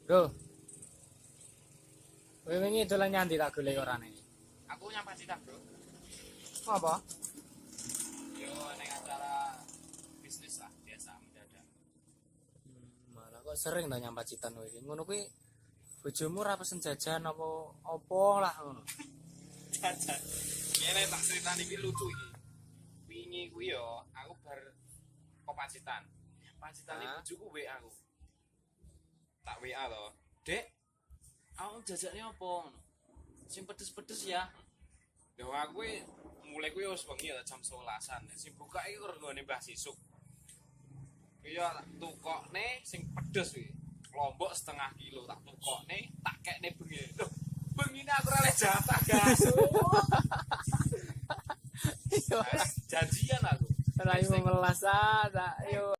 Bro, kowe wingi dolan nyandi tak golek ora ning. Aku nyampe Citan, Bro. Apa? Yo ning acara bisnis lah, biasa mendadak. Malah kok sering ta nyampacitan kowe iki. Ngono kuwi bojomu ora pesen jajan apa lah ngono. Jajan. Ngene tak critani iki lucu iki. Wingi kuwi yo aku bar kok Pacitan. Pacitan iki bojoku WA aku. Tak WA to. Dek, aku jajakne apa? Sing pedes-pedes ya. Lho aku kuwi mulai kuwi wis wengi ya jam 11-an. Sing buka iki regane Mbah Sisuk. Iya tukokne sing pedes kuwi. Lombok setengah kilo tak tukokne, tak kekne bengi. Loh, bengine aku ora oleh jatah, Gas. Janjian aku. Ora yo melas ta, yo